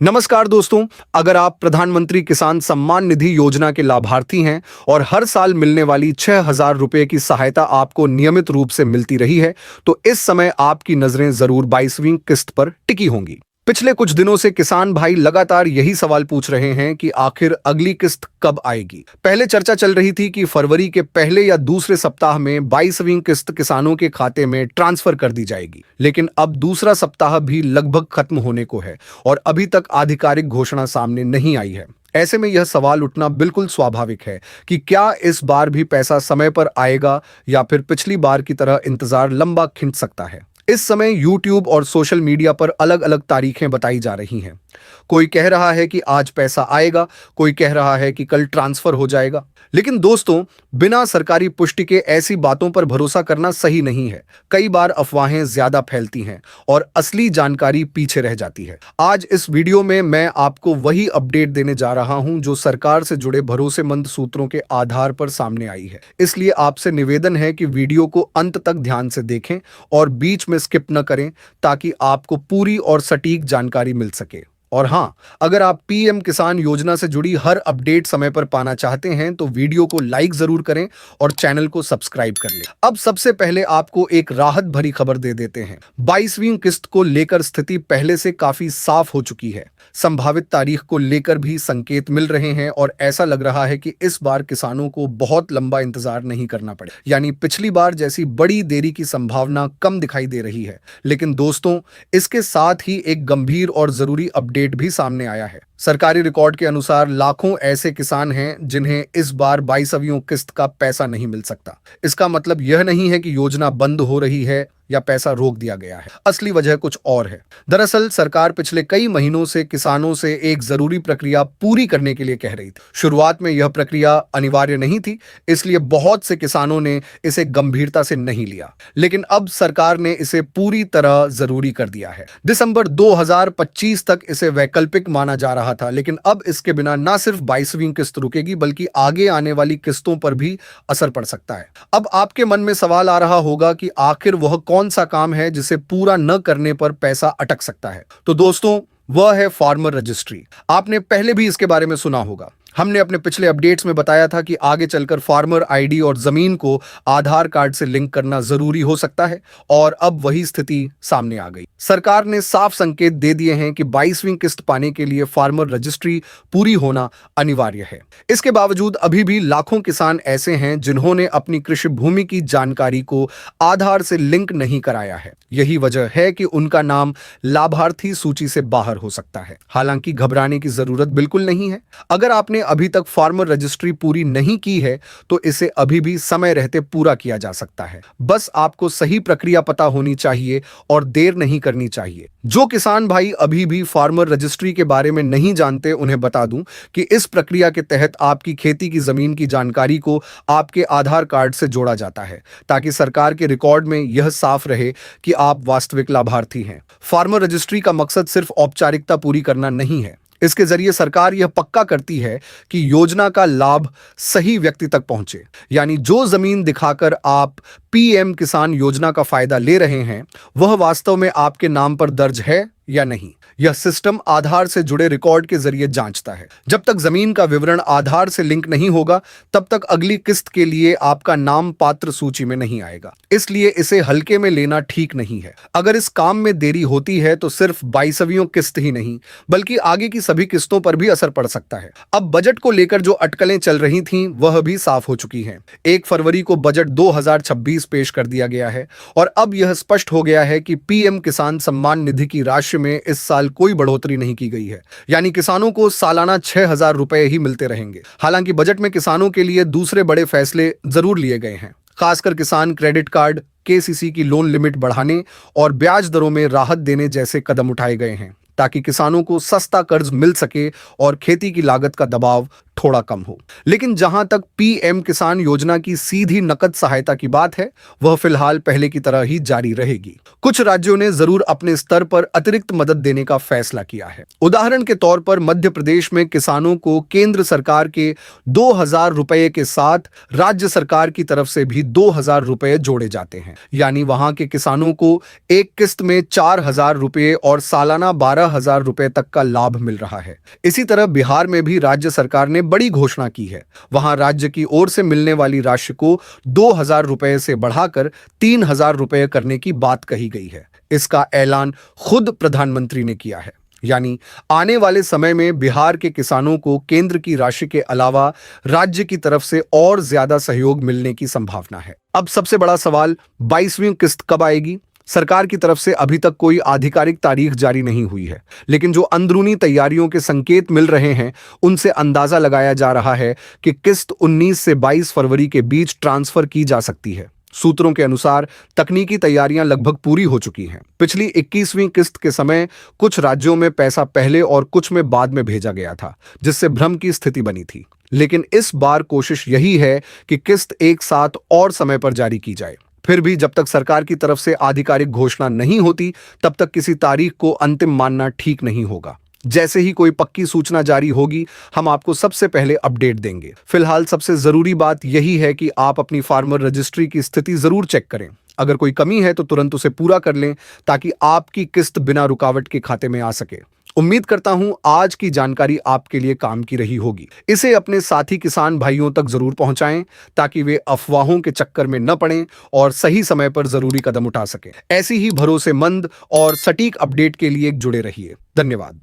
नमस्कार दोस्तों, अगर आप प्रधानमंत्री किसान सम्मान निधि योजना के लाभार्थी हैं और हर साल मिलने वाली 6,000 रुपए की सहायता आपको नियमित रूप से मिलती रही है, तो इस समय आपकी नजरें जरूर 22वीं किस्त पर टिकी होंगी। पिछले कुछ दिनों से किसान भाई लगातार यही सवाल पूछ रहे हैं कि आखिर अगली किस्त कब आएगी। पहले चर्चा चल रही थी कि फरवरी के पहले या दूसरे सप्ताह में 22वीं किस्त किसानों के खाते में ट्रांसफर कर दी जाएगी, लेकिन अब दूसरा सप्ताह भी लगभग खत्म होने को है और अभी तक आधिकारिक घोषणा सामने नहीं आई है। ऐसे में यह सवाल उठना बिल्कुल स्वाभाविक है कि क्या इस बार भी पैसा समय पर आएगा या फिर पिछली बार की तरह इंतजार लंबा खिंच सकता है। इस समय YouTube और सोशल मीडिया पर अलग अलग तारीखें बताई जा रही हैं। कोई कह रहा है कि आज पैसा आएगा, कोई कह रहा है कि कल ट्रांसफर हो जाएगा। लेकिन दोस्तों, बिना सरकारी पुष्टि के ऐसी बातों पर भरोसा करना सही नहीं है। कई बार अफवाहें ज्यादा फैलती हैं और असली जानकारी पीछे रह जाती है। आज इस वीडियो में मैं आपको वही अपडेट देने जा रहा हूं जो सरकार से जुड़े भरोसेमंद सूत्रों के आधार पर सामने आई है। इसलिए आपसे निवेदन है कि वीडियो को अंत तक ध्यान से देखें और बीच में स्किप न करें, ताकि आपको पूरी और सटीक जानकारी मिल सके। और हाँ, अगर आप पीएम किसान योजना से जुड़ी हर अपडेट समय पर पाना चाहते हैं तो वीडियो को लाइक जरूर करें और चैनल को सब्सक्राइब कर लें। अब सबसे पहले आपको एक राहत भरी खबर दे देते हैं। 22वीं किस्त को लेकर स्थिति पहले से काफी साफ हो चुकी है। संभावित तारीख को लेकर भी संकेत मिल रहे हैं और ऐसा लग रहा है कि इस बार किसानों को बहुत लंबा इंतजार नहीं करना पड़े, यानी पिछली बार जैसी बड़ी देरी की संभावना कम दिखाई दे रही है। लेकिन दोस्तों, इसके साथ ही एक गंभीर और जरूरी अपडेट भी सामने आया है। सरकारी रिकॉर्ड के अनुसार लाखों ऐसे किसान हैं जिन्हें इस बार 22वीं किस्त का पैसा नहीं मिल सकता। इसका मतलब यह नहीं है कि योजना बंद हो रही है या पैसा रोक दिया गया है। असली वजह कुछ और है। दरअसल सरकार पिछले कई महीनों से किसानों से एक जरूरी प्रक्रिया पूरी करने के लिए कह रही थी। शुरुआत में यह प्रक्रिया अनिवार्य नहीं थी, इसलिए बहुत से किसानों ने इसे गंभीरता से नहीं लिया। लेकिन अब सरकार ने इसे पूरी तरह जरूरी कर दिया है। दिसंबर 2025 तक इसे वैकल्पिक माना जा रहा था, लेकिन अब इसके बिना न सिर्फ 22वीं किस्त रुकेगी बल्कि आगे आने वाली किस्तों पर भी असर पड़ सकता है। अब आपके मन में सवाल आ रहा होगा कि आखिर वह कौन सा काम है जिसे पूरा न करने पर पैसा अटक सकता है। तो दोस्तों, वह है फार्मर रजिस्ट्री। आपने पहले भी इसके बारे में सुना होगा। हमने अपने पिछले अपडेट्स में बताया था कि आगे चलकर फार्मर आईडी और जमीन को आधार कार्ड से लिंक करना जरूरी हो सकता है और अब वही स्थिति सामने आ गई। सरकार ने साफ संकेत दे दिए हैं कि 22वीं किस्त पाने के लिए फार्मर रजिस्ट्री पूरी होना अनिवार्य है। इसके बावजूद अभी भी लाखों किसान ऐसे हैं जिन्होंने अपनी कृषि भूमि की जानकारी को आधार से लिंक नहीं कराया है। यही वजह है कि उनका नाम लाभार्थी सूची से बाहर हो सकता है। हालांकि घबराने की जरूरत बिल्कुल नहीं है। अगर आपने अभी तक फार्मर रजिस्ट्री पूरी नहीं की है तो इसे अभी भी समय रहते पूरा किया जा सकता है। बस आपको सही प्रक्रिया पता होनी चाहिए और देर नहीं करनी चाहिए। जो किसान भाई अभी भी फार्मर रजिस्ट्री के बारे में नहीं जानते, उन्हें बता दूं कि इस प्रक्रिया के तहत आपकी खेती की जमीन की जानकारी को आपके आधार कार्ड से जोड़ा जाता है, ताकि सरकार के रिकॉर्ड में यह साफ रहे कि आप वास्तविक लाभार्थी हैं। फार्मर रजिस्ट्री का मकसद सिर्फ औपचारिकता पूरी करना नहीं है। इसके जरिए सरकार यह पक्का करती है कि योजना का लाभ सही व्यक्ति तक पहुंचे, यानी जो जमीन दिखाकर आप पीएम किसान योजना का फायदा ले रहे हैं वह वास्तव में आपके नाम पर दर्ज है या नहीं। यह सिस्टम आधार से जुड़े रिकॉर्ड के जरिए जांचता है। जब तक जमीन का विवरण आधार से लिंक नहीं होगा तब तक अगली किस्त के लिए आपका नाम पात्र सूची में नहीं आएगा। इसलिए इसे हल्के में लेना ठीक नहीं है। अगर इस काम में देरी होती है तो सिर्फ 22वीं किस्त ही नहीं बल्कि आगे की सभी किस्तों पर भी असर पड़ सकता है। अब बजट को लेकर जो अटकलें चल रही थीं वह भी साफ हो चुकी हैं। 1 फरवरी को बजट 2026 पेश कर दिया गया है और अब यह स्पष्ट हो गया है कि पीएम किसान सम्मान निधि की राशि में इस साल कोई बढ़ोतरी नहीं की गई है, यानी किसानों को सालाना 6,000 रुपए ही मिलते रहेंगे। हालांकि बजट में किसानों के लिए दूसरे बड़े फैसले जरूर लिए गए हैं। खासकर किसान क्रेडिट कार्ड, केसीसी की लोन लिमिट बढ़ाने और ब्याज दरों में राहत देने जैसे कदम उठाए गए हैं, ताकि किसानों को सस्ता कर्ज मिल सके और खेती की लागत का दबाव थोड़ा कम हो। लेकिन जहां तक पीएम किसान योजना की सीधी नकद सहायता की बात है, वह फिलहाल पहले की तरह ही जारी रहेगी। कुछ राज्यों ने जरूर अपने स्तर पर अतिरिक्त मदद देने का फैसला किया है। उदाहरण के तौर पर मध्य प्रदेश में किसानों को केंद्र सरकार के 2,000 रुपए के साथ राज्य सरकार की तरफ से भी 2,000 रुपए जोड़े जाते हैं। यानी वहां के किसानों को एक किस्त में 4,000 रुपए और सालाना 12,000 रुपए तक का लाभ मिल रहा है। इसी तरह बिहार में भी राज्य सरकार ने बड़ी घोषणा की है। वहां राज्य की ओर से मिलने वाली राशि को 2,000 रुपए से बढ़ाकर 3,000 रुपए करने की बात कही गई है। इसका ऐलान खुद प्रधानमंत्री ने किया है। यानी आने वाले समय में बिहार के किसानों को केंद्र की राशि के अलावा राज्य की तरफ से और ज्यादा सहयोग मिलने की संभावना है। अब सबसे बड़ा सवाल, 22वीं किस्त कब आएगी? सरकार की तरफ से अभी तक कोई आधिकारिक तारीख जारी नहीं हुई है, लेकिन जो अंदरूनी तैयारियों के संकेत मिल रहे हैं, उनसे अंदाजा लगाया जा रहा है कि किस्त 19 से 22 फरवरी के बीच ट्रांसफर की जा सकती है। सूत्रों के अनुसार तकनीकी तैयारियां लगभग पूरी हो चुकी हैं। पिछली 21वीं किस्त के समय कुछ राज्यों में पैसा पहले और कुछ में बाद में भेजा गया था, जिससे भ्रम की स्थिति बनी थी। लेकिन इस बार कोशिश यही है कि किस्त एक साथ और समय पर जारी की जाए। फिर भी जब तक सरकार की तरफ से आधिकारिक घोषणा नहीं होती, तब तक किसी तारीख को अंतिम मानना ठीक नहीं होगा। जैसे ही कोई पक्की सूचना जारी होगी, हम आपको सबसे पहले अपडेट देंगे। फिलहाल सबसे जरूरी बात यही है कि आप अपनी फार्मर रजिस्ट्री की स्थिति जरूर चेक करें। अगर कोई कमी है तो तुरंत उसे पूरा कर लें, ताकि आपकी किस्त बिना रुकावट के खाते में आ सके। उम्मीद करता हूं आज की जानकारी आपके लिए काम की रही होगी। इसे अपने साथी किसान भाइयों तक जरूर पहुंचाएं, ताकि वे अफवाहों के चक्कर में न पड़ें और सही समय पर जरूरी कदम उठा सकें। ऐसी ही भरोसेमंद और सटीक अपडेट के लिए जुड़े रहिए। धन्यवाद।